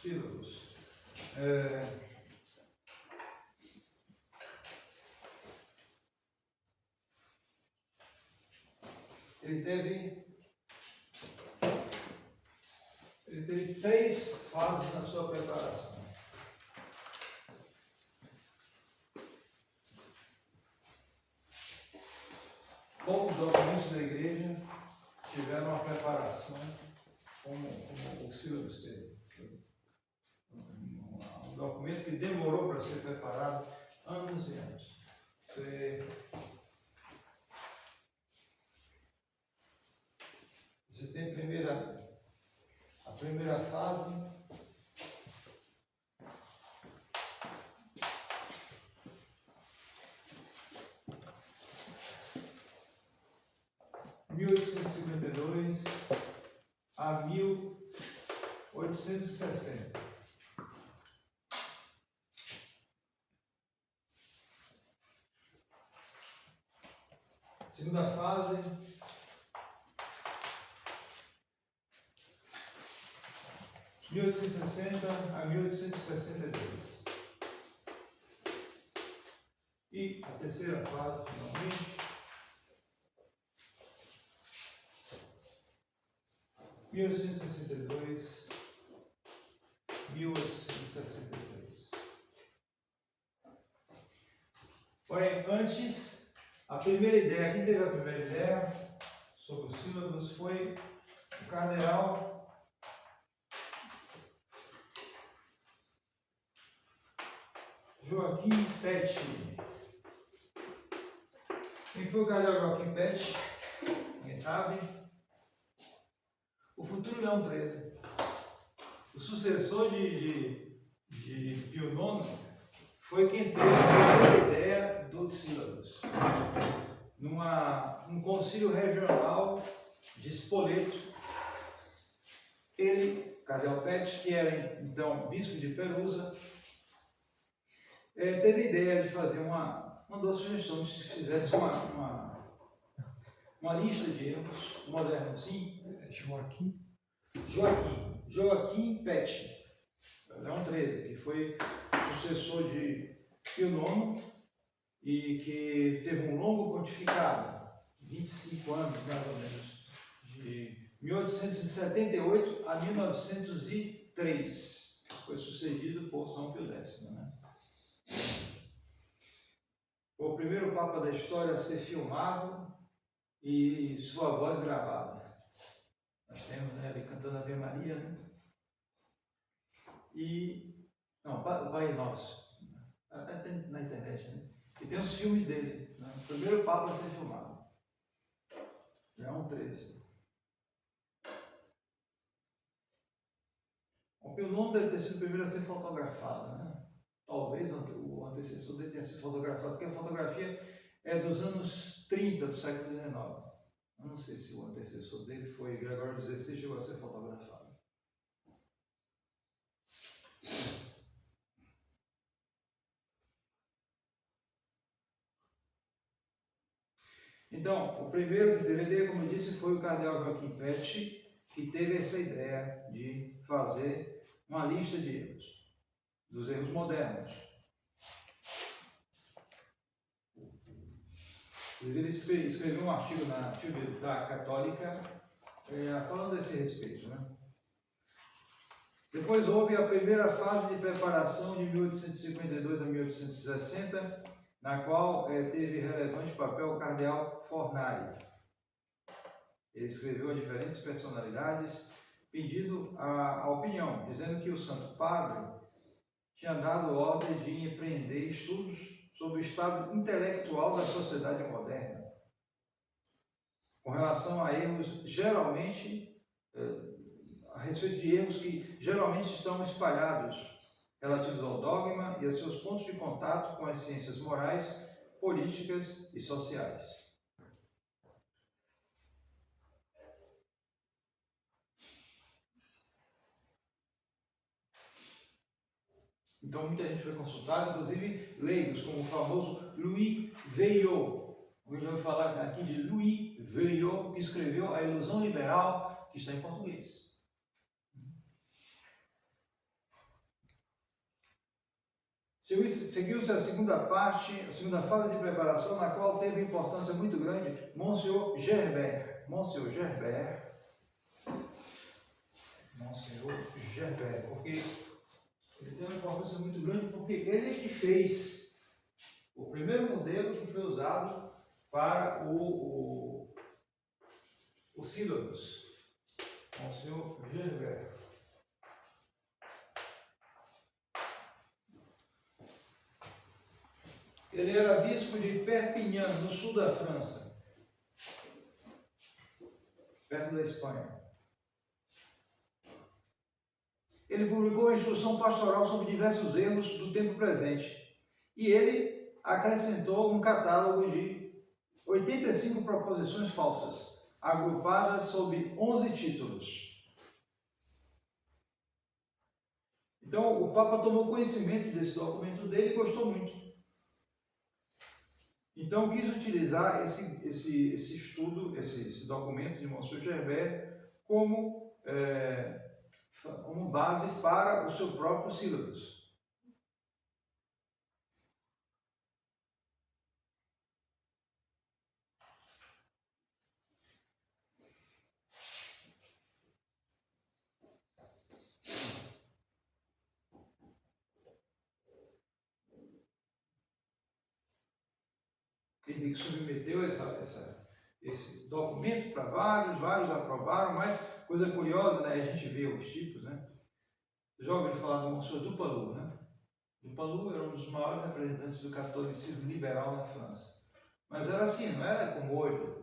sílabos. Ele teve 3 fases na sua preparação. Poucos documentos da igreja tiveram uma preparação como o sílabus teve. Um documento que demorou para ser preparado anos e anos. Você tem a primeira fase, de 1852 a 1860. Segunda fase, 1860 a 1862. E a terceira fase, finalmente, 1862, 1863. Porém, antes, a primeira ideia, quem teve a primeira ideia sobre os sílabos foi o cardeal Joaquim Pet. Quem foi o cardeal Joaquim Pet? Ninguém sabe. O futuro Leão XIII. O sucessor de Pio IX foi quem teve a ideia dos sílabos. Num concílio regional de Spoleto, ele, cardeal Pet, que era então bispo de Perusa, teve a ideia de fazer mandou a sugestão de se fizesse uma lista de erros modernos, sim. Joaquim Pet, Leão XIII, que foi sucessor de Pio IX e que teve um longo pontificado, 25 anos mais ou menos, de 1878 a 1903. Foi sucedido por São Pio X, né? Foi o primeiro Papa da história a ser filmado e sua voz gravada. Nós temos, né, ele cantando Ave Maria, né? O Pai Nosso, até na internet, né? E tem os filmes dele, né? O primeiro Papa a ser filmado, Leão XIII. O Pio IX deve ter sido o primeiro a ser fotografado, né? Talvez o antecessor dele tenha sido fotografado, porque a fotografia é dos anos 30 do século XIX. Eu não sei se o antecessor dele foi Gregório XVI, chegou a ser fotografado. Então, o primeiro que teve a ideia, como eu disse, foi o cardeal Joaquim Pet, que teve essa ideia de fazer uma lista de erros, dos erros modernos. Ele escreveu um artigo na Atividade Católica falando desse respeito, né? Depois houve a primeira fase de preparação de 1852 a 1860, na qual teve relevante papel o cardeal Fornari. Ele escreveu a diferentes personalidades, pedindo a opinião, dizendo que o Santo Padre tinha dado ordem de empreender estudos sobre o estado intelectual da sociedade moderna, com relação a erros geralmente, a respeito de erros que geralmente estão espalhados, relativos ao dogma e a seus pontos de contato com as ciências morais, políticas e sociais. Então muita gente foi consultada, inclusive leigos, como o famoso Louis Veuillot. Hoje eu vou falar aqui de Louis Veuillot, que escreveu A Ilusão Liberal, que está em português. Seguiu-se a segunda parte, a segunda fase de preparação, na qual teve importância muito grande Monsieur Gerbert. Monsieur Gerbert, porque ele tem uma importância muito grande, porque ele que fez o primeiro modelo que foi usado para o sílabus. Monsieur Gerbert. Ele era bispo de Perpignan, no sul da França, perto da Espanha. Ele publicou uma instrução pastoral sobre diversos erros do tempo presente. E ele acrescentou um catálogo de 85 proposições falsas, agrupadas sob 11 títulos. Então, o Papa tomou conhecimento desse documento dele e gostou muito. Então, quis utilizar esse estudo, esse documento de Monsieur Gerbert como base para o seu próprio sílabus. Ele submeteu esse documento para vários aprovaram, mas coisa curiosa, né? A gente vê os tipos, né? Já ouviram falar do Monsieur Dupalou, né? Dupalou era um dos maiores representantes do catolicismo liberal na França. Mas era assim, não era como hoje,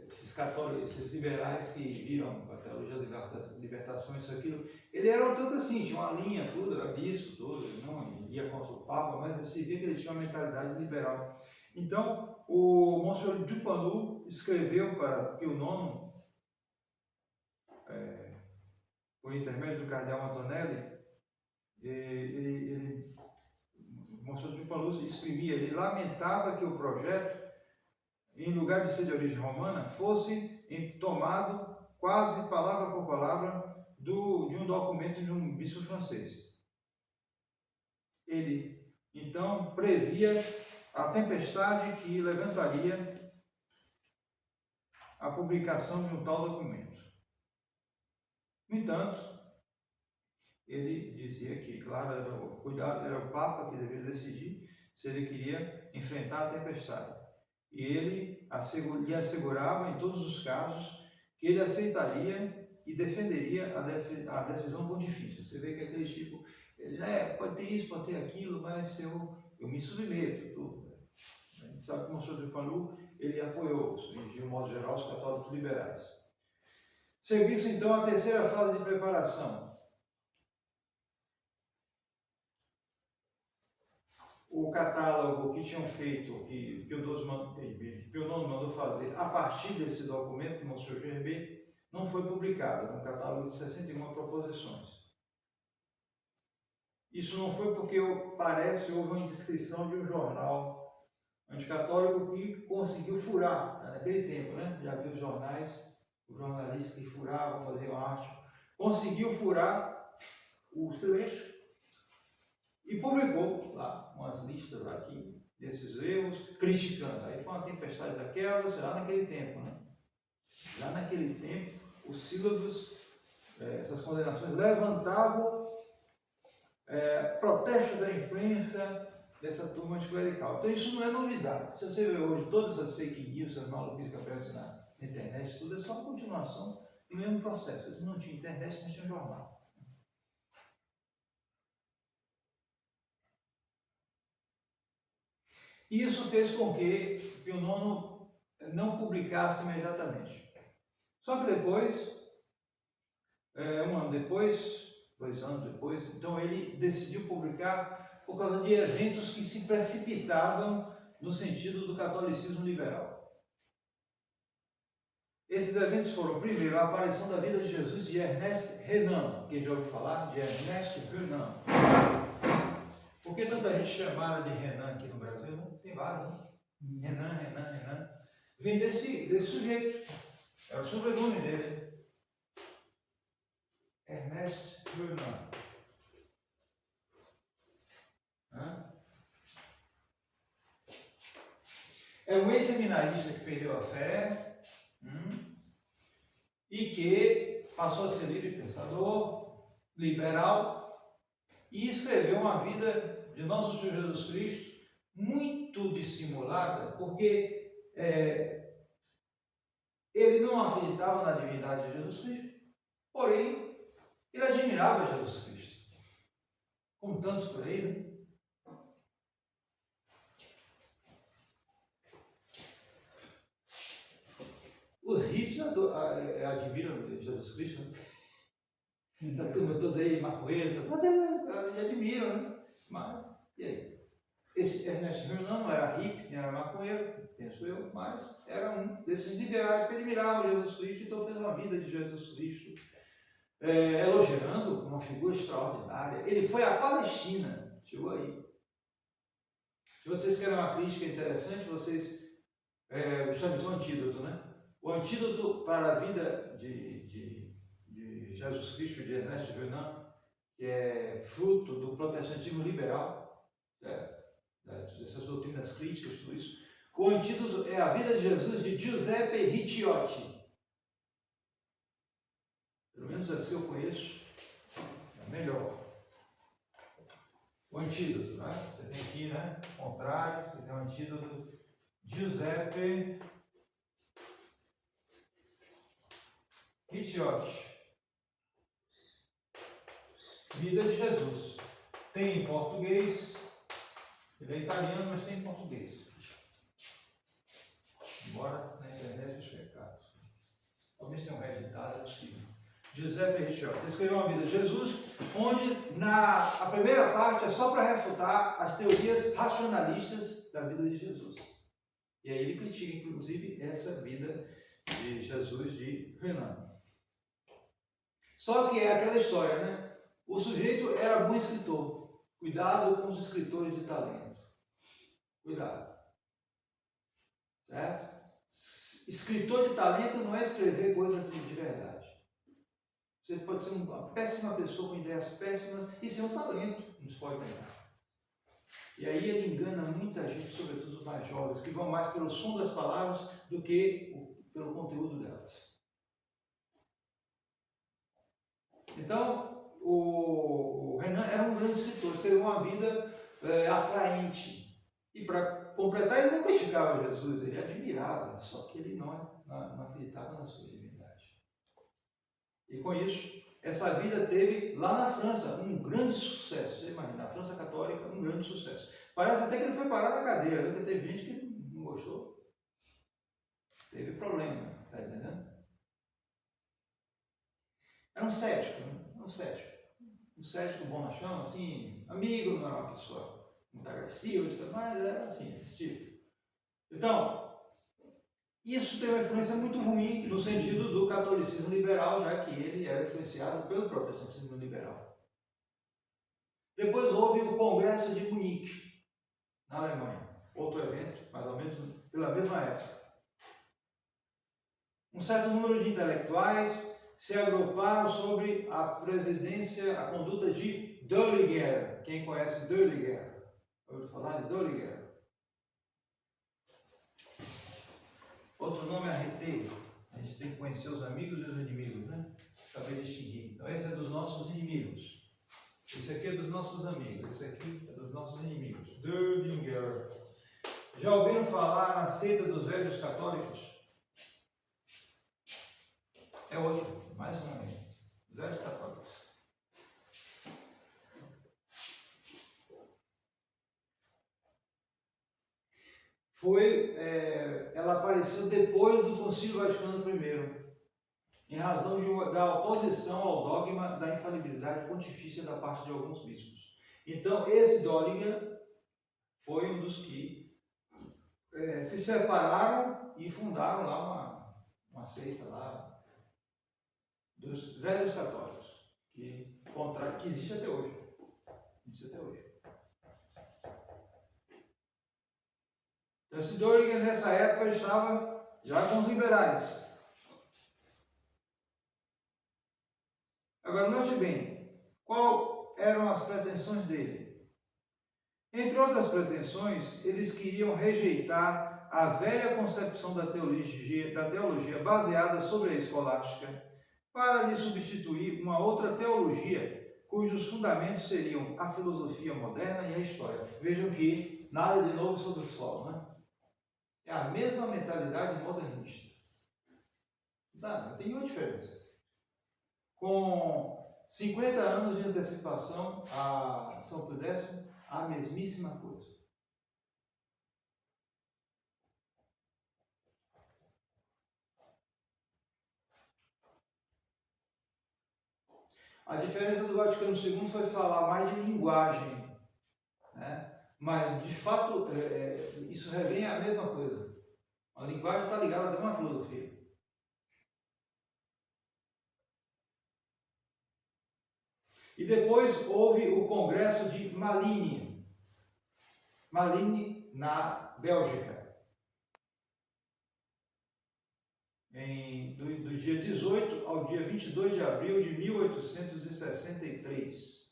esses católicos, esses liberais que viram a teologia da libertação, isso, aquilo. Ele era um tanto assim, tinha uma linha, tudo, era bispo, tudo, não ia contra o Papa, mas se via que ele tinha uma mentalidade liberal. Então, o Monsieur Dupalou escreveu para Pio IX, por intermédio do cardeal Antonelli, o Monsieur Dupalou exprimia, ele lamentava que o projeto, em lugar de ser de origem romana, fosse tomado quase palavra por palavra de um documento de um bispo francês. Ele, então, previa a tempestade que levantaria a publicação de um tal documento. No entanto, ele dizia que, claro, era o Papa que deveria decidir se ele queria enfrentar a tempestade. E ele lhe assegurava, em todos os casos, que ele aceitaria e defenderia a decisão pontifícia. Você vê que aquele tipo, ele pode ter isso, pode ter aquilo, mas eu me submeto. Tudo. A gente sabe que o Monsieur Dupalou, ele apoiou, de um modo geral, os católicos liberais. Seguiu-se então a terceira fase de preparação. O catálogo que tinham feito, que Pio IX mandou fazer a partir desse documento de Monsieur Gerbert, não foi publicado, um catálogo de 61 proposições. Isso não foi porque, parece, houve uma indiscrição de um jornal anticatólico que conseguiu furar, naquele tempo, né? Já viu os jornais, os jornalistas que furavam, faziam arte, conseguiu furar o silêncio e publicou lá umas listas aqui desses erros, criticando. Aí foi uma tempestade daquelas, já naquele tempo, né? Já naquele tempo, os sílabus, essas condenações levantavam protestos da imprensa, dessa turma anticlerical. Então isso não é novidade. Se você vê hoje todas as fake news, as maluquices que aparecem na internet, tudo é só uma continuação do mesmo processo. Eles não tinham internet, mas tinham jornal. E isso fez com que Pio IX não publicasse imediatamente. Só que depois, um ano depois, 2 anos depois, então ele decidiu publicar por causa de eventos que se precipitavam no sentido do catolicismo liberal. Esses eventos foram, primeiro, a aparição da vida de Jesus de Ernest Renan. Quem já ouviu falar de Ernest Renan? Por que tanta gente chamada de Renan aqui no Brasil? Tem vários, né? Renan. Vem desse sujeito. É o sobrenome dele. Ernest Renan. é um ex-seminarista que perdeu a fé e que passou a ser livre pensador, liberal, e escreveu uma vida de nosso Senhor Jesus Cristo muito dissimulada, porque ele não acreditava na divindade de Jesus Cristo, porém ele admirava Jesus Cristo, como tantos por aí, né? Os hippies admiram Jesus Cristo, né? Essa turma toda aí, maconheira, admiram, né? Mas, e aí? Esse Ernest Renan não era hippie, nem era maconheiro, penso eu, mas era um desses liberais que admiravam Jesus Cristo, então fez uma vida de Jesus Cristo, elogiando uma figura extraordinária. Ele foi à Palestina, chegou aí. Se vocês querem uma crítica interessante, vocês chamam de um antídoto, né? O antídoto para a vida de Jesus Cristo, de Ernest Renan, que é fruto do protestantismo liberal, dessas doutrinas críticas, tudo isso. O antídoto é a vida de Jesus, de Giuseppe Ricciotti. Pelo menos das que eu conheço, é melhor. O antídoto, né? Você tem aqui, né? O contrário, você tem o antídoto Giuseppe Ricciotti. Vida de Jesus. Tem em português, ele é italiano, mas tem em português. Embora na internet os pecados. Talvez tenha um reeditado, é possível. Giuseppe Ricciotti escreveu uma vida de Jesus, onde a primeira parte é só para refutar as teorias racionalistas da vida de Jesus. E aí ele critica, inclusive, essa vida de Jesus de Renan. Só que é aquela história, né? O sujeito era bom escritor. Cuidado com os escritores de talento. Cuidado. Certo? Escritor de talento não é escrever coisas de verdade. Você pode ser uma péssima pessoa com ideias péssimas e ser um talento, não se pode negar. E aí ele engana muita gente, sobretudo os mais jovens, que vão mais pelo som das palavras do que pelo conteúdo delas. Então, o Renan era um grande escritor, escreveu uma vida atraente. E para completar, ele não criticava Jesus, ele admirava, só que ele não acreditava na sua divindade. E com isso, essa vida teve lá na França um grande sucesso. Você imagina, na França Católica, um grande sucesso. Parece até que ele foi parar na cadeia, porque teve gente que não gostou. Teve problema, está entendendo? Era um cético, né? Um cético. Um cético bonachão, assim, amigo, não era uma pessoa muito agressiva, mas era assim, desse tipo. Então, isso tem uma influência muito ruim no sentido do catolicismo liberal, já que ele era influenciado pelo protestantismo liberal. Depois houve o Congresso de Munique, na Alemanha. Outro evento, mais ou menos pela mesma época. Um certo número de intelectuais se agruparam sobre a presidência, a conduta de Döllinger. Quem conhece Döllinger? Ouviu falar de Döllinger? Outro nome é arreteio. A gente tem que conhecer os amigos e os inimigos, né? Saber distinguir. Então esse é dos nossos inimigos. Esse aqui é dos nossos amigos. Esse aqui é dos nossos inimigos. Döllinger. Já ouviram falar na seita dos velhos católicos? É outro, mais um aí. Os velhos católicos. Ela apareceu depois do Concílio Vaticano I, em razão da oposição ao dogma da infalibilidade pontifícia da parte de alguns bispos. Então, esse Döllinger foi um dos que se separaram e fundaram lá uma seita lá dos velhos católicos, que existe até hoje. Existe até hoje. Então, esse Döllinger, nessa época, estava já com os liberais. Agora, note bem, quais eram as pretensões dele? Entre outras pretensões, eles queriam rejeitar a velha concepção da teologia baseada sobre a escolástica, para lhe substituir uma outra teologia, cujos fundamentos seriam a filosofia moderna e a história. Vejam que nada de novo sobre o solo, né? É a mesma mentalidade modernista. Não tem nenhuma diferença. Com 50 anos de antecipação a São Pio X, a mesmíssima coisa. A diferença do Vaticano II foi falar mais de linguagem, né? Mas, de fato, isso revém a mesma coisa. A linguagem está ligada a uma filosofia. E depois houve o Congresso de Malines, na Bélgica, do dia 18 ao dia 22 de abril de 1863.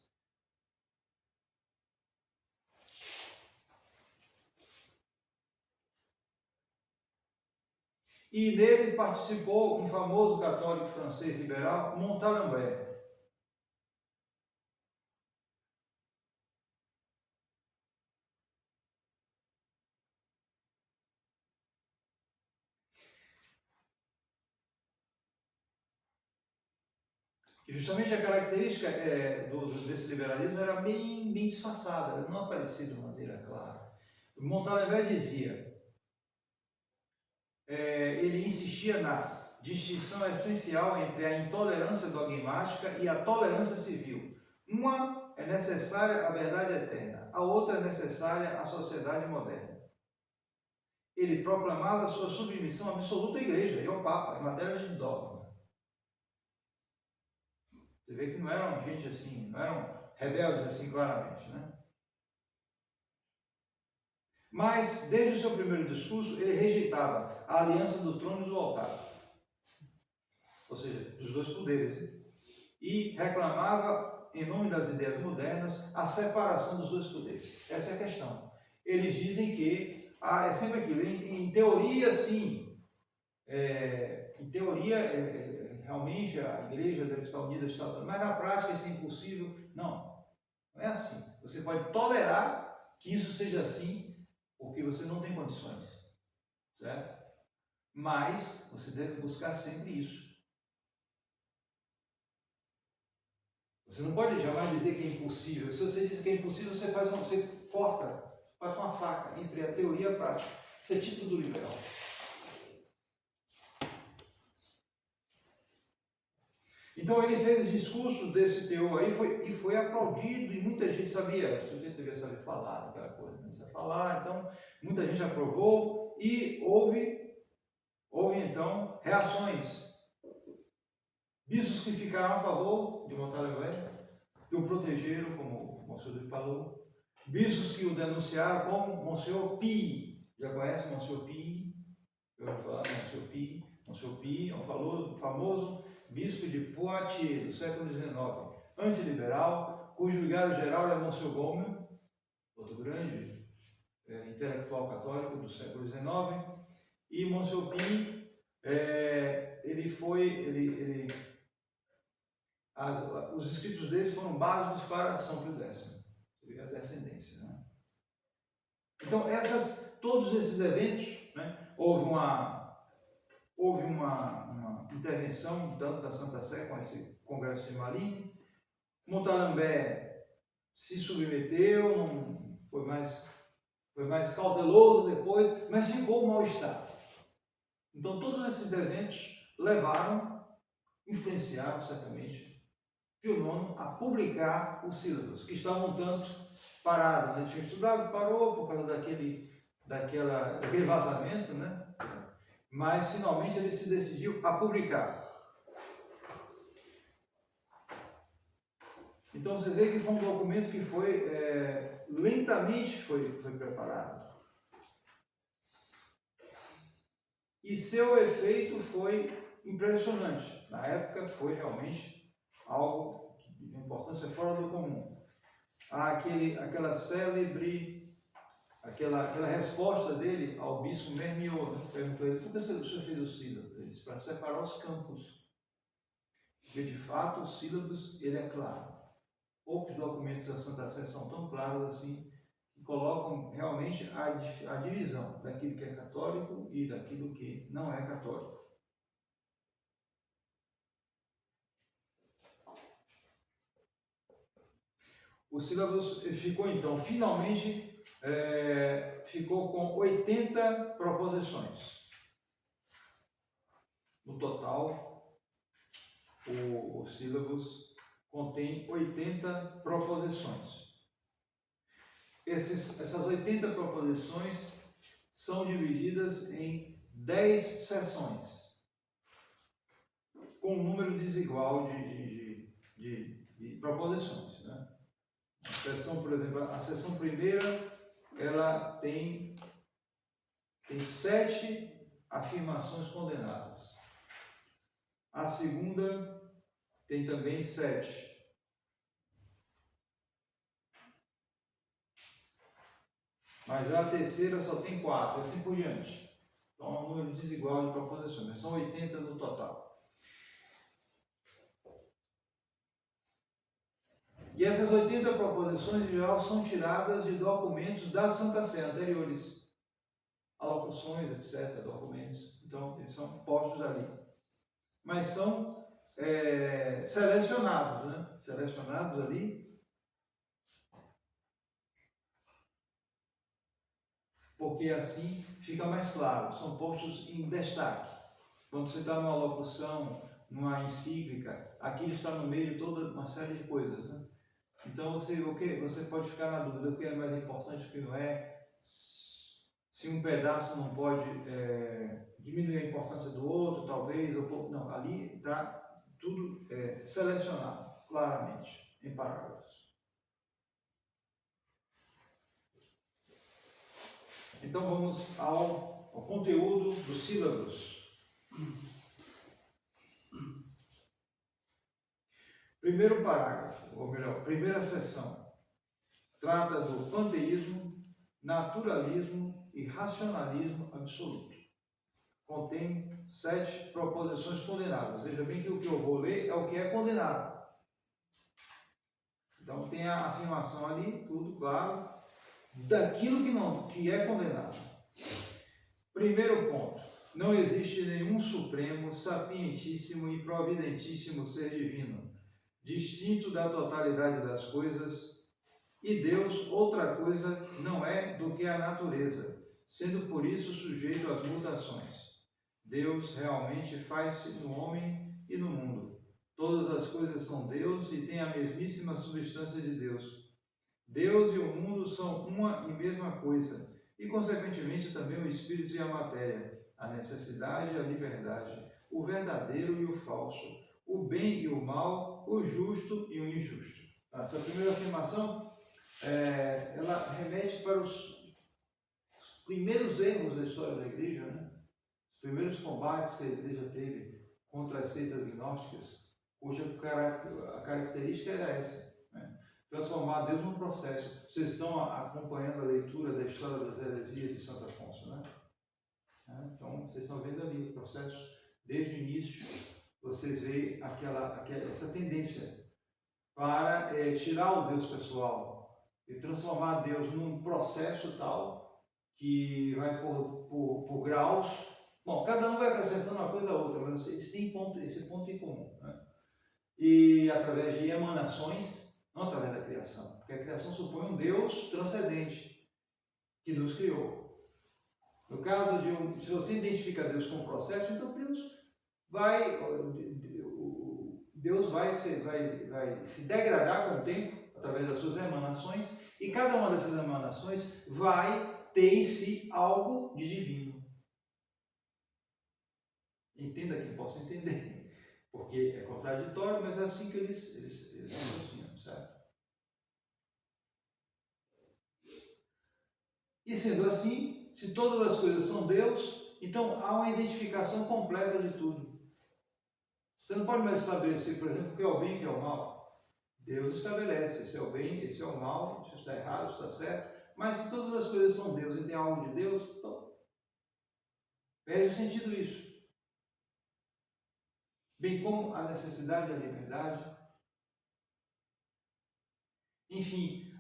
E nele participou um famoso católico francês liberal, Montalembert. E justamente a característica desse liberalismo era bem disfarçada, ela não aparecia de maneira clara. Montalembert dizia, ele insistia na distinção essencial entre a intolerância dogmática e a tolerância civil. Uma é necessária à verdade eterna, a outra é necessária à sociedade moderna. Ele proclamava sua submissão absoluta à Igreja e ao Papa em matéria de dogma. Você vê que não eram gente assim, não eram rebeldes assim claramente, né? Mas, desde o seu primeiro discurso, ele rejeitava a aliança do trono e do altar, ou seja, dos dois poderes, e reclamava, em nome das ideias modernas, a separação dos dois poderes. Essa é a questão. Eles dizem que é sempre aquilo, em teoria, sim, em teoria, realmente a igreja deve estar unida ao Estado, mas na prática isso é impossível. Não é assim. Você pode tolerar que isso seja assim, porque você não tem condições, certo? Mas você deve buscar sempre isso. Você não pode jamais dizer que é impossível. Se você diz que é impossível, você corta, faz uma faca entre a teoria e a prática. Isso é típico do liberal. Então ele fez discurso desse teor aí e foi aplaudido, e muita gente sabia, o sujeito devia saber falar, aquela coisa, não sabia falar, então muita gente aprovou e houve então reações. Bispos que ficaram a favor de Montalembert, que o protegeram, como o Monsenhor falou, bispos que o denunciaram, como Monsenhor Pie, já conhece Monsenhor Pie? Eu vou falar Monsenhor Pie. Monsenhor Pie é um famoso bispo de Poitiers, do século XIX, antiliberal, cujo vigário-geral é Monsenhor Gomes, outro grande intelectual católico do século XIX, e Monsenhor Pie, os escritos dele foram básicos para São Pio X, a descendência, né? Então, todos esses eventos, né, houve uma intervenção tanto da Santa Sé com esse Congresso de Malines. Montalembert se submeteu, não, foi mais cauteloso depois, mas ficou o mal-estar. Então, todos esses eventos influenciaram certamente Pio IX a publicar os sílabos, que estavam um tanto parados, né? Tinha estudado, parou por causa daquele vazamento, né? Mas finalmente ele se decidiu a publicar. Então você vê que foi um documento que foi lentamente foi preparado. E seu efeito foi impressionante. Na época foi realmente algo de importância fora do comum. Aquela célebre aquela resposta dele ao bispo Mermiot, né? Perguntou ele: por que o senhor fez os sílabos? Ele disse: para separar os campos. Porque de fato os sílabos, ele é claro. Poucos documentos da Santa Sé são tão claros assim, que colocam realmente a divisão daquilo que é católico e daquilo que não é católico. O sílabus ficou então, finalmente, ficou com 80 proposições. No total, o sílabus contém 80 proposições. Essas 80 proposições são divididas em 10 seções, com um número desigual de proposições, né? A seção, por exemplo, a seção primeira, ela tem 7 afirmações condenadas. A segunda tem também 7. Mas já a terceira só tem 4, assim por diante. Então é um número desigual de proposições, mas são 80 no total. E essas 80 proposições, em geral, são tiradas de documentos da Santa Sé anteriores. Alocuções, etc., documentos. Então, eles são postos ali. Mas são selecionados, né? Selecionados ali, porque assim fica mais claro, são postos em destaque. Quando você está numa locução, numa encíclica, aquilo está no meio de toda uma série de coisas, né? Então você pode ficar na dúvida o que é mais importante, o que não é, se um pedaço não pode diminuir a importância do outro, talvez, ou não, ali está tudo selecionado claramente em parágrafos. Então vamos ao conteúdo dos sílabos. Primeiro parágrafo, ou melhor, primeira seção, trata do panteísmo, naturalismo e racionalismo absoluto. Contém 7 proposições condenadas. Veja bem que o que eu vou ler é o que é condenado. Então tem a afirmação ali, tudo claro, daquilo que é condenado. Primeiro ponto: não existe nenhum supremo, sapientíssimo e providentíssimo ser divino, distinto da totalidade das coisas, e Deus outra coisa não é do que a natureza, sendo por isso sujeito às mutações. Deus realmente faz-se no homem e no mundo. Todas as coisas são Deus e têm a mesmíssima substância de Deus. Deus e o mundo são uma e mesma coisa, e consequentemente também o espírito e a matéria, a necessidade e a liberdade, o verdadeiro e o falso, o bem e o mal, o justo e o injusto. Essa primeira afirmação, ela remete para os primeiros erros da história da igreja, né? Os primeiros combates que a igreja teve contra as seitas gnósticas, cuja a característica era essa, né? Transformar Deus num processo. Vocês estão acompanhando a leitura da história das heresias de Santo Afonso, né? Então, vocês estão vendo ali o processo, desde o início, vocês veem essa tendência para tirar o Deus pessoal e transformar Deus num processo tal que vai por graus. Bom, cada um vai acrescentando uma coisa a outra, mas eles têm esse ponto em comum, né? E através de emanações, não através da criação, porque a criação supõe um Deus transcendente que nos criou. No caso se você identifica Deus como processo, então Deus vai se degradar com o tempo através das suas emanações, e cada uma dessas emanações vai ter em si algo de divino. Entenda quem possa entender, porque é contraditório, mas é assim que eles associam, certo? E sendo assim, se todas as coisas são Deus, então há uma identificação completa de tudo. Você não pode mais estabelecer, por exemplo, o que é o bem e o que é o mal. Deus estabelece, esse é o bem, esse é o mal, isso está errado, isso está certo. Mas se todas as coisas são Deus e tem algo de Deus, então, perde o sentido isso. Bem como a necessidade da liberdade. Enfim,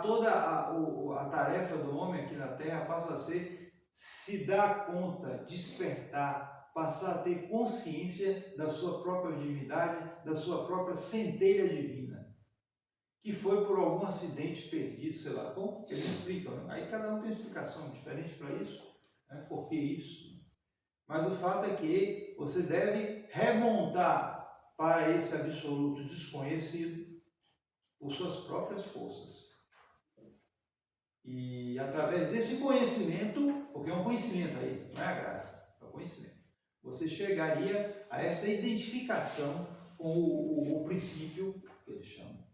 toda a tarefa do homem aqui na Terra passa a ser se dar conta, despertar, passar a ter consciência da sua própria divindade, da sua própria centelha divina, que foi por algum acidente perdido, sei lá, como eles explicam, né? Aí cada um tem uma explicação diferente para isso, né? Por que isso? Mas o fato é que você deve remontar para esse absoluto desconhecido por suas próprias forças. E através desse conhecimento, porque é um conhecimento aí, não é a graça, é o conhecimento, você chegaria a essa identificação com o princípio, que eles chamam,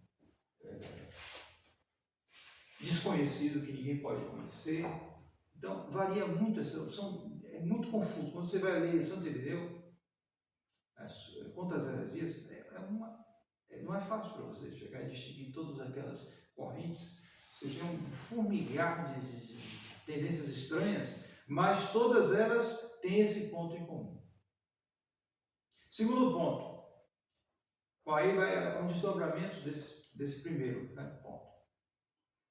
desconhecido, que ninguém pode conhecer. Então, varia muito, é muito confuso. Quando você vai ler Santo Irineu, contra as heresias, não é fácil para você chegar e distinguir todas aquelas correntes. Você tem um formigar de tendências estranhas, mas todas elas têm esse ponto em comum. Segundo ponto, aí vai um desdobramento desse primeiro, né, ponto.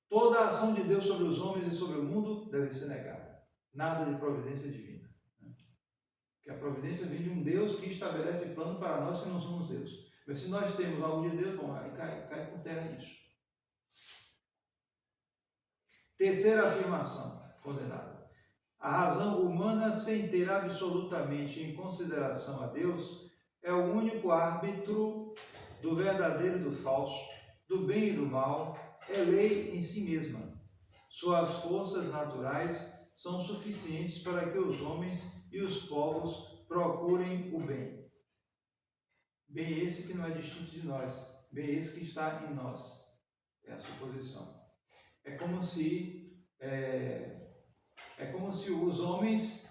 Toda a ação de Deus sobre os homens e sobre o mundo deve ser negada. Nada de providência divina. Né? Porque a providência vem de um Deus que estabelece plano para nós que não somos Deus. Mas se nós temos algo de Deus, bom, aí cai por terra isso. Terceira afirmação condenada. A razão humana, sem ter absolutamente em consideração a Deus, é o único árbitro do verdadeiro e do falso, do bem e do mal, é lei em si mesma. Suas forças naturais são suficientes para que os homens e os povos procurem o bem. Bem esse que não é distinto de nós, bem esse que está em nós. É a suposição. É como se os homens,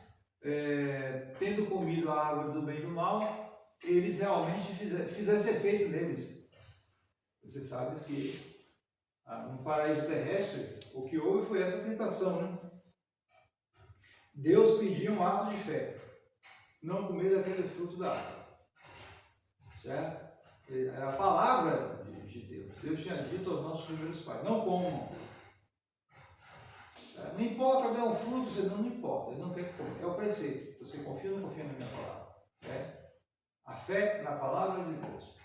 tendo comido a árvore do bem e do mal, eles realmente fizessem efeito neles. Você sabe que no paraíso terrestre, o que houve foi essa tentação, né? Deus pediu um ato de fé, não comer daquele fruto da árvore, certo? Era a palavra de Deus. Deus tinha dito aos nossos primeiros pais: não comam. Não importa, não é um fruto, você não importa, ele não quer comer. É o preceito. Você confia ou não confia na minha palavra? A fé na palavra de Deus.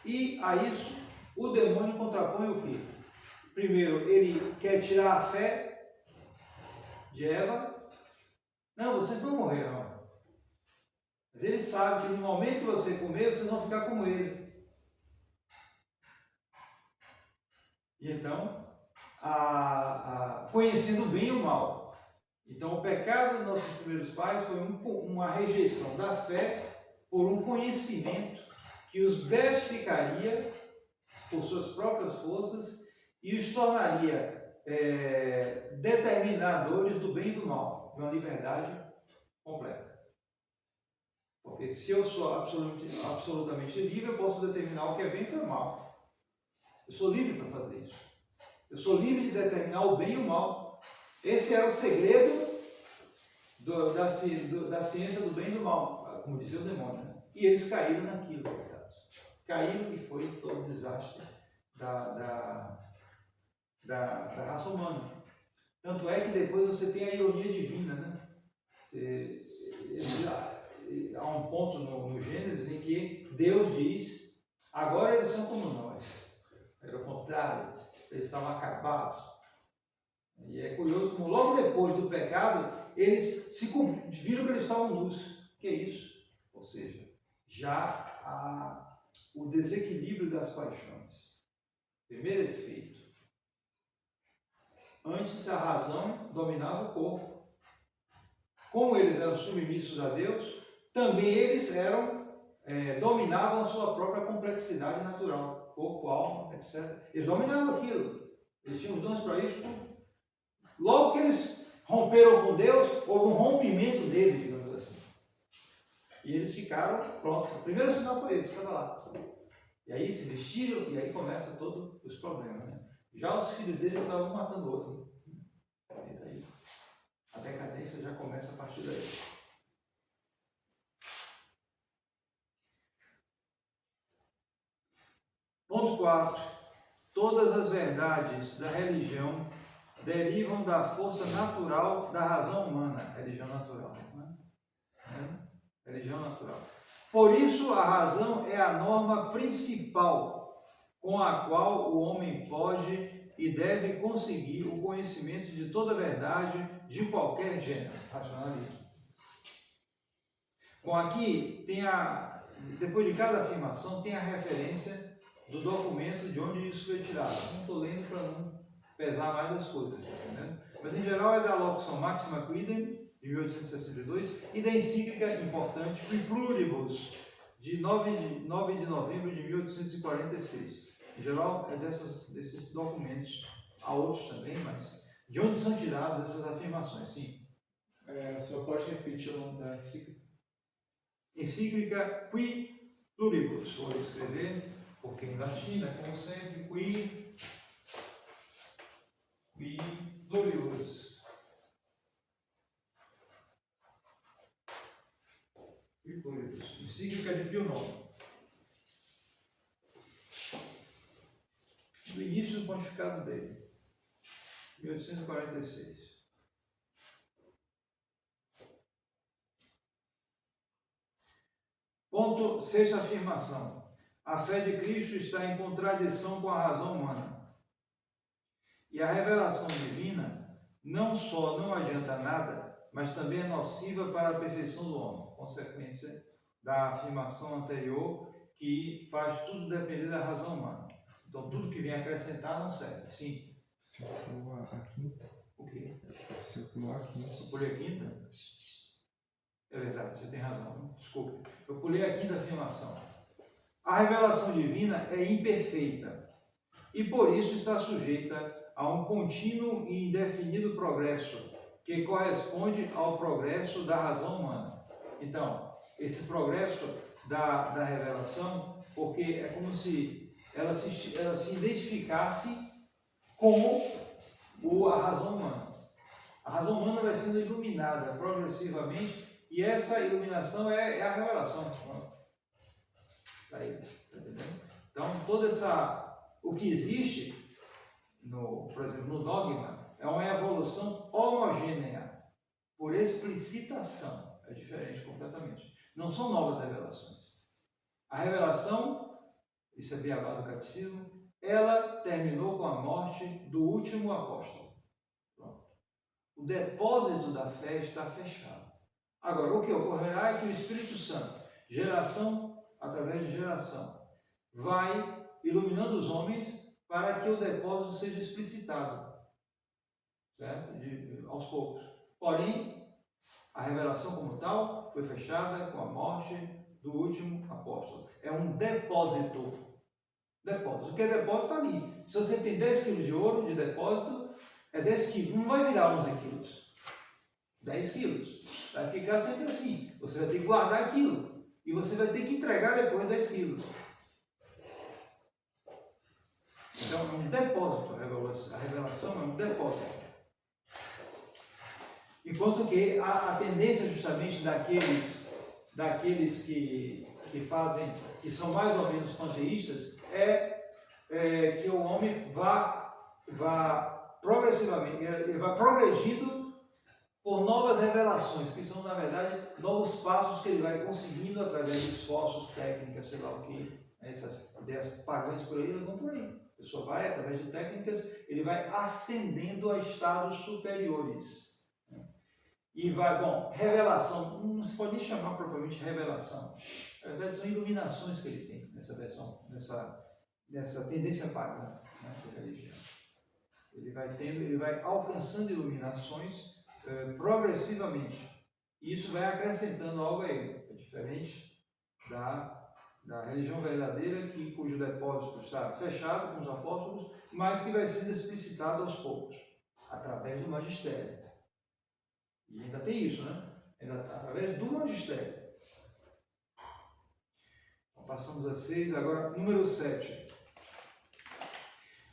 E a isso, o demônio contrapõe o quê? Primeiro, ele quer tirar a fé de Eva. Não, vocês não morrerão. Mas ele sabe que no momento que você comer, vocês vão ficar como ele. E então, conhecendo o bem e o mal. Então, o pecado dos nossos primeiros pais foi uma rejeição da fé por um conhecimento que os beatificaria por suas próprias forças e os tornaria determinadores do bem e do mal, de uma liberdade completa. Porque se eu sou absolutamente livre, eu posso determinar o que é bem e o que é mal. Eu sou livre para fazer isso. Eu sou livre de determinar o bem e o mal. Esse era o segredo da ciência do bem e do mal, como dizia o demônio. Né? E eles caíram naquilo, caíram e foi todo o desastre da raça humana. Tanto é que depois você tem a ironia divina, né? Há um ponto no Gênesis em que Deus diz: agora eles são como nós. Era o contrário, eles estavam acabados. E é curioso como logo depois do pecado, eles viram que eles estavam nus. Que é isso? Ou seja, já há o desequilíbrio das paixões. Primeiro efeito. Antes a razão dominava o corpo. Como eles eram submissos a Deus, também eles dominavam a sua própria complexidade natural. Corpo, alma, etc. Eles dominavam aquilo. Eles tinham os dons para isso. Logo que eles romperam com Deus, houve um rompimento deles, digamos assim. E eles ficaram prontos. O primeiro sinal foi esse, estava lá. E aí se vestiram, e aí começa todos os problemas. Né? Já os filhos dele estavam matando o outro. A decadência já começa a partir daí. Ponto 4. Todas as verdades da religião derivam da força natural da razão humana. Religião natural. Né? Religião natural. Por isso, a razão é a norma principal com a qual o homem pode e deve conseguir o conhecimento de toda a verdade de qualquer gênero. Racionalismo. Bom, aqui tem depois de cada afirmação, tem a referência do documento de onde isso foi tirado. Não estou lendo para não pesar mais as coisas, né? Mas em geral é da Locução Maxima Quidem, de 1862, e da encíclica importante Qui Pluribus, de 9 de novembro de 1846. Em geral é desses documentos, há outros também, mas de onde são tiradas essas afirmações? Sim. O senhor pode repetir o nome da encíclica? Encíclica Qui Pluribus. Vou escrever, porque em latim, como sempre, Qui Pluribus. Qui Pluribus. Encíclica de Pio IX. Do início do pontificado dele, 1846. Ponto, sexta afirmação. A fé de Cristo está em contradição com a razão humana. E a revelação divina não só não adianta nada, mas também é nociva para a perfeição do homem. Consequência da afirmação anterior, que faz tudo depender da razão humana. Então, tudo que vem acrescentar não serve. Sim. Se eu pular a quinta. O quê? Se eu pular a quinta. Eu pulei a quinta? É verdade, você tem razão. Desculpe. Eu pulei a quinta afirmação. A revelação divina é imperfeita e por isso está sujeita a um contínuo e indefinido progresso que corresponde ao progresso da razão humana. Então, esse progresso da revelação, porque é como se ela se identificasse com a razão humana. A razão humana vai sendo iluminada progressivamente e essa iluminação é a revelação. Tá aí, tá entendendo? Então, o que existe, por exemplo, no dogma, é uma evolução homogênea, por explicitação. É diferente completamente. Não são novas revelações. A revelação, isso é Beabá do Catecismo, ela terminou com a morte do último apóstolo. Pronto. O depósito da fé está fechado. Agora, o que ocorrerá é que o Espírito Santo, geração através de geração, vai iluminando os homens para que o depósito seja explicitado, certo? Aos poucos. Porém, a revelação como tal foi fechada com a morte do último apóstolo. É um depósito. Depósito. O que é depósito está ali. Se você tem 10 quilos de ouro de depósito, é 10 quilos. Não vai virar 11 quilos. 10 quilos. Vai ficar sempre assim. Você vai ter que guardar aquilo. E você vai ter que entregar depois 10 quilos. Então, é um depósito. A revelação é um depósito. Enquanto que a tendência justamente daqueles que que são mais ou menos panteístas, é que o homem vá progressivamente, ele vai progredindo por novas revelações, que são, na verdade, novos passos que ele vai conseguindo através de esforços, técnicas, sei lá o que, essas ideias pagãs por aí, vão por aí. A pessoa vai, através de técnicas, ele vai ascendendo a estados superiores. E vai, revelação, não se pode nem chamar propriamente revelação. Na verdade, são iluminações que ele tem nessa versão, nessa tendência pagã, nessa religião. Ele vai alcançando iluminações progressivamente. E isso vai acrescentando algo a ele. É diferente da religião verdadeira, cujo depósito está fechado com os apóstolos, mas que vai sendo explicitado aos poucos, através do magistério. E ainda tem isso, né? Através do magistério. Então, passamos a 6, agora número 7.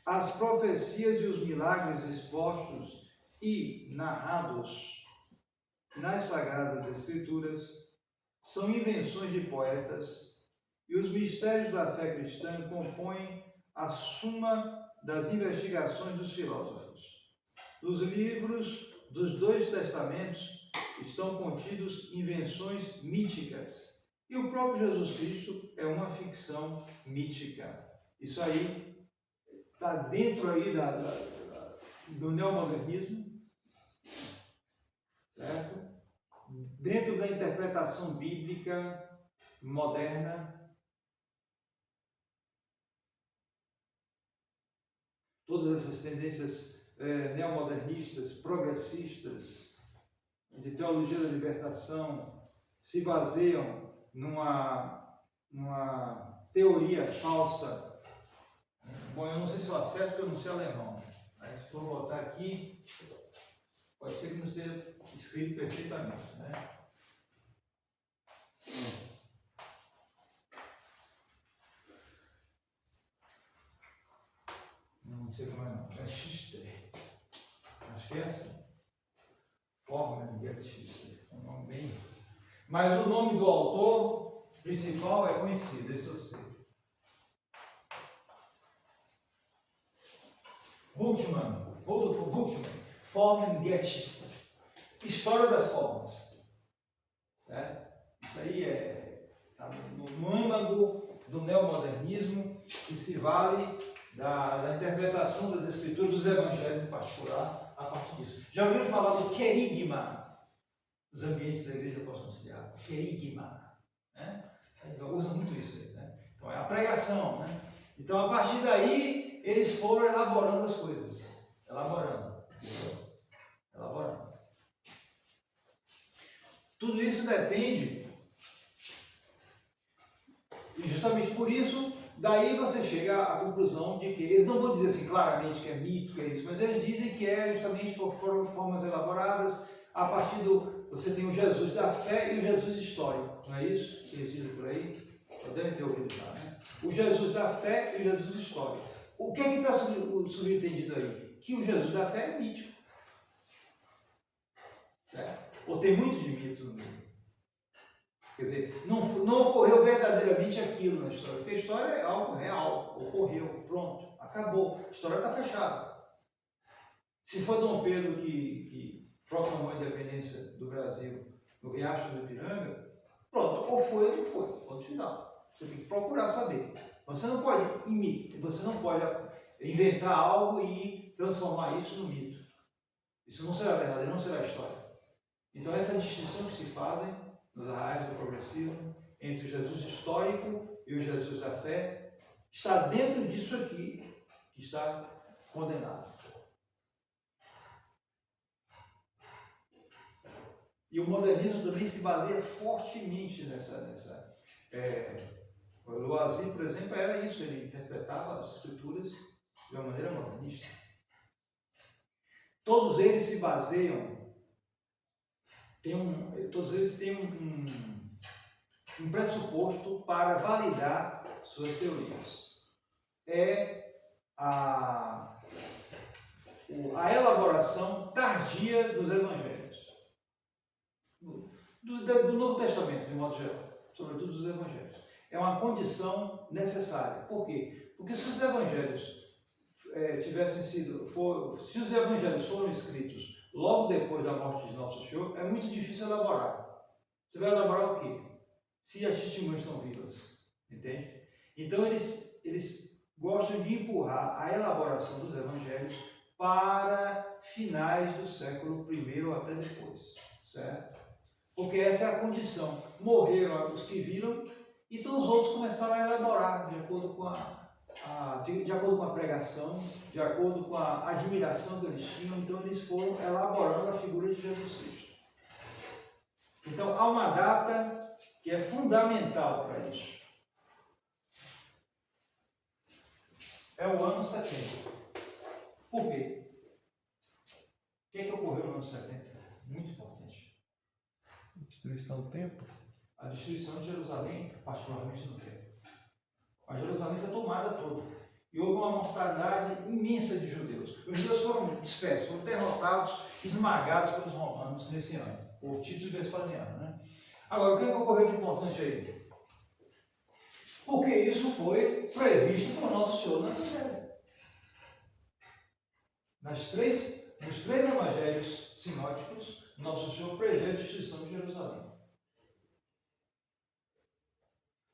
As profecias e os milagres expostos e narrados nas Sagradas Escrituras são invenções de poetas e os mistérios da fé cristã compõem a suma das investigações dos filósofos. Nos livros dos dois testamentos estão contidos invenções míticas e o próprio Jesus Cristo é uma ficção mítica. Isso aí está dentro aí do neomodernismo, certo? Dentro da interpretação bíblica moderna. Todas essas tendências neomodernistas, progressistas, de teologia da libertação, se baseiam numa teoria falsa. Bom, eu não sei se eu acerto, porque eu não sei alemão. Mas se for botar aqui, pode ser que não esteja escrito perfeitamente, né? Não sei como é não. É Schuster. Acho que é assim. Forman Schuster. É um nome bem... Mas o nome do autor principal é conhecido, esse eu sei. Bultmann. Forman Schuster. História das formas. Certo? Isso aí está no âmago do neomodernismo, que se vale da interpretação das escrituras, dos evangelhos em particular, a partir disso. Já ouviram falar do querigma nos ambientes da igreja pós-conciliar? Querigma. Né? Eles usam muito isso aí. Né? Então é a pregação. Né? Então a partir daí eles foram elaborando as coisas. Elaborando. Tudo isso depende, e justamente por isso, daí você chega à conclusão de que, eles não vão dizer assim claramente que é mito, que é isso, mas eles dizem que é justamente foram formas elaboradas a partir do... Você tem o Jesus da fé e o Jesus histórico, não é isso que eles dizem por aí? Só devem ter ouvido já, né? O Jesus da fé e o Jesus histórico. O que é que está subentendido aí? Que o Jesus da fé é mítico. Certo? Ou tem muito de mito no meio. Quer dizer, não ocorreu verdadeiramente aquilo na história, porque a história é algo real, ocorreu, pronto, acabou, a história está fechada. Se foi Dom Pedro que proclamou a independência do Brasil no Riacho do Ipiranga, pronto, ou foi ou não foi, ponto final. Você tem que procurar saber. Você não pode inventar algo e transformar isso no mito. Isso não será verdadeiro, não será história. Então essa distinção que se fazem nos arraiais do progressismo entre o Jesus histórico e o Jesus da fé está dentro disso aqui que está condenado. E o modernismo também se baseia fortemente nessa. O Loisy, por exemplo, era isso, ele interpretava as escrituras de uma maneira modernista. Todos eles se baseiam, todos eles têm um pressuposto para validar suas teorias. É a elaboração tardia dos evangelhos. Do Novo Testamento, de modo geral, sobretudo dos evangelhos. É uma condição necessária. Por quê? Porque se os evangelhos se os evangelhos foram escritos logo depois da morte de Nosso Senhor, é muito difícil elaborar. Você vai elaborar o quê? Se as testemunhas estão vivas, entende? Então eles gostam de empurrar a elaboração dos evangelhos para finais do século I ou até depois, certo? Porque essa é a condição. Morreram os que viram, então os outros começaram a elaborar de acordo com a pregação, de acordo com a admiração que eles tinham, então eles foram elaborando a figura de Jesus Cristo. Então há uma data que é fundamental para isso. É o ano 70. Por quê? O que ocorreu no ano 70? Muito importante. Destruição do templo? A destruição de Jerusalém, particularmente no templo. A Jerusalém foi tomada toda. e houve uma mortandade imensa de judeus. Os judeus foram dispersos, foram derrotados, esmagados pelos romanos nesse ano, por Tito e Vespasiano, né? Agora, o que ocorreu de importante aí? Porque isso foi previsto por Nosso Senhor no Evangelho. Nos três evangelhos sinóticos, Nosso Senhor prevê a destruição de Jerusalém.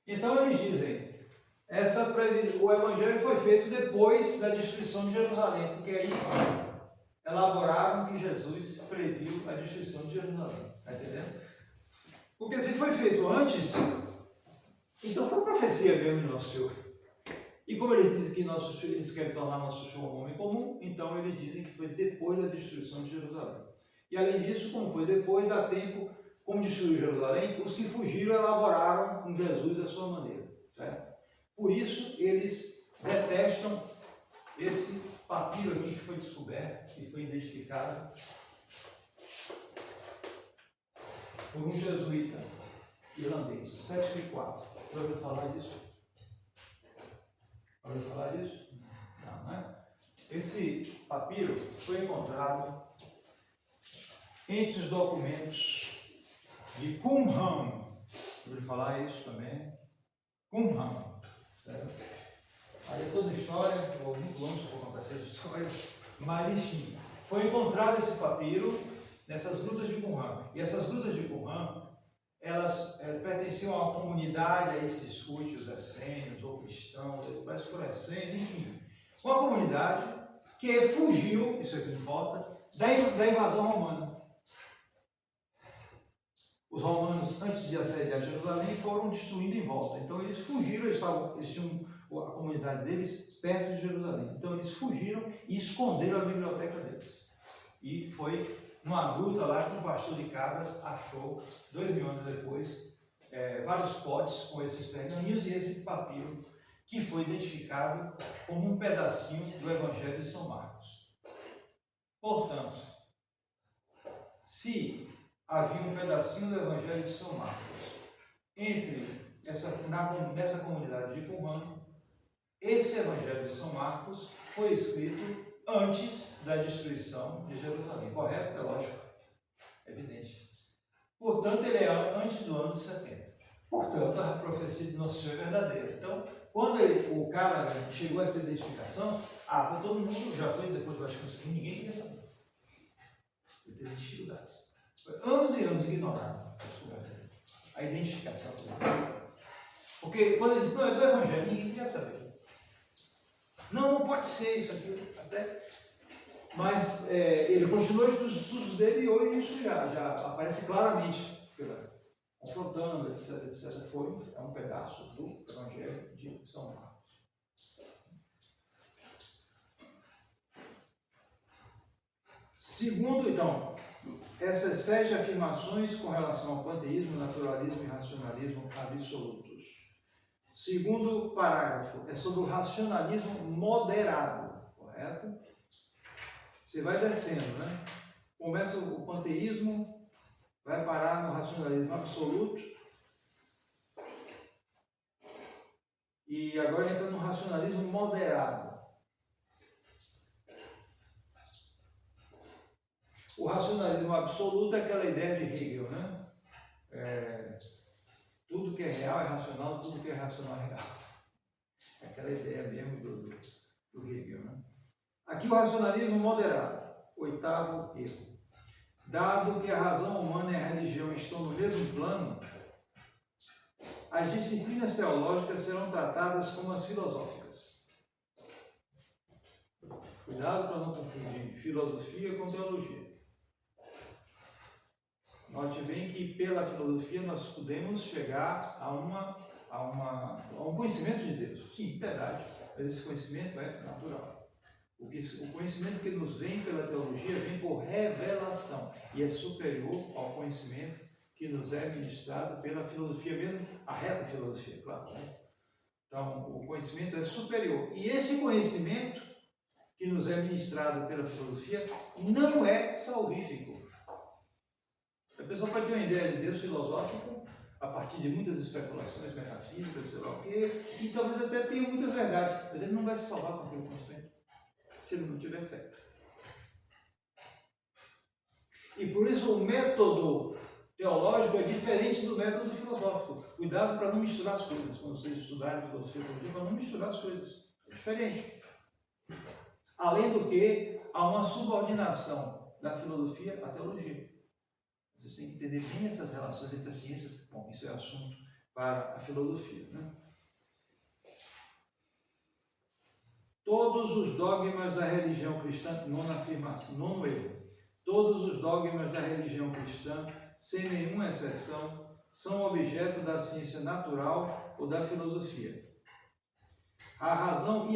Então eles dizem, o evangelho foi feito depois da destruição de Jerusalém, porque aí elaboraram que Jesus previu a destruição de Jerusalém. Está entendendo? Porque se foi feito antes, então foi profecia mesmo de Nosso Senhor. E como eles dizem que eles querem tornar Nosso Senhor um homem comum, então eles dizem que foi depois da destruição de Jerusalém. E além disso, como foi depois, dá tempo, como destruiu Jerusalém, os que fugiram elaboraram com Jesus da sua maneira. Certo? Por isso, eles detestam esse papiro aqui que foi descoberto, que foi identificado por um jesuíta irlandês, 704. Já ouviu falar disso? Já ouviu falar disso? Não, né? Esse papiro foi encontrado entre os documentos de Qumran. Já ouviu falar isso também? Qumran. Certo? Aí é toda história, eu vou muito longe para contar essa história, mas enfim, foi encontrado esse papiro nessas grutas de Qumran. E essas grutas de Qumran, elas pertenciam a uma comunidade, a esses cultos essênios ou cristãos, parece que foram essênios, enfim. Uma comunidade que fugiu, isso aqui importa, da invasão romana. Os romanos, antes de assediar Jerusalém, foram destruindo em volta. Então eles fugiram, eles tinham a comunidade deles perto de Jerusalém. Então eles fugiram e esconderam a biblioteca deles. E foi numa gruta lá que um pastor de cabras achou, 2000 anos depois, vários potes com esses pergaminhos e esse papiro, que foi identificado como um pedacinho do Evangelho de São Marcos. Portanto, se havia um pedacinho do Evangelho de São Marcos nessa comunidade de Qumran, esse Evangelho de São Marcos foi escrito antes da destruição de Jerusalém. Correto? É lógico. É evidente. Portanto, ele é antes do ano de 70. Portanto, a profecia de Nosso Senhor é verdadeira. Então, quando o cara chegou a essa identificação, foi todo mundo, já foi depois do Vaticano II, ninguém queria saber. Ele teve dificuldades. Foi anos e anos ignorado a identificação. Porque quando ele disse, não, é do Evangelho, ninguém queria saber. Não pode ser isso aqui. Mas ele continuou os estudos dele e hoje isso já aparece claramente, confrontando, etc. É um pedaço do Evangelho de São Marcos. Segundo, então, essas 7 afirmações com relação ao panteísmo, naturalismo e racionalismo absolutos. Segundo parágrafo, é sobre o racionalismo moderado, correto? Você vai descendo, né? Começa o panteísmo, vai parar no racionalismo absoluto, e agora entra no racionalismo moderado. O racionalismo absoluto é aquela ideia de Hegel, né? Tudo que é real é racional, tudo que é racional é real. É aquela ideia mesmo do Hegel, né? Aqui o racionalismo moderado, 8º erro. Dado que a razão humana e a religião estão no mesmo plano, as disciplinas teológicas serão tratadas como as filosóficas. Cuidado para não confundir filosofia com teologia. Note bem que pela filosofia nós podemos chegar a um conhecimento de Deus. Sim, verdade, mas esse conhecimento é natural. O conhecimento que nos vem pela teologia vem por revelação e é superior ao conhecimento que nos é ministrado pela filosofia, mesmo a reta filosofia, claro. Né? Então, o conhecimento é superior. E esse conhecimento que nos é ministrado pela filosofia não é salvífico. A pessoa pode ter uma ideia de Deus filosófica, a partir de muitas especulações metafísicas, sei lá o quê, e talvez até tenha muitas verdades, mas ele não vai se salvar com aquele conhecimento se ele não tiver fé. E por isso o método teológico é diferente do método filosófico. Cuidado para não misturar as coisas. Quando vocês estudarem filosofia e teologia, para não misturar as coisas. É diferente. Além do que, há uma subordinação da filosofia à teologia. Vocês têm que entender bem essas relações entre as ciências. Bom, isso é assunto para a filosofia, né? Todos os dogmas da religião cristã, nona afirmação, nono erro. Todos os dogmas da religião cristã, sem nenhuma exceção, são objeto da ciência natural ou da filosofia. A razão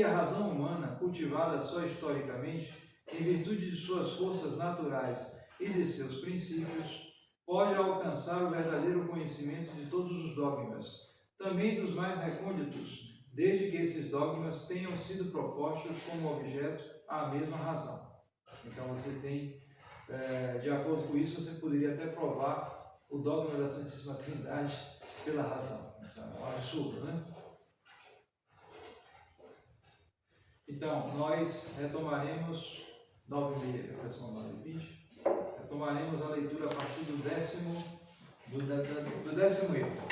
humana, cultivada só historicamente, em virtude de suas forças naturais e de seus princípios, pode alcançar o verdadeiro conhecimento de todos os dogmas, também dos mais recônditos, desde que esses dogmas tenham sido propostos como objeto à mesma razão. Então você tem, de acordo com isso, você poderia até provar o dogma da Santíssima Trindade pela razão. Isso é um absurdo, né? Então, nós retomaremos 9h30, versão 9h20, retomaremos a leitura a partir do décimo erro.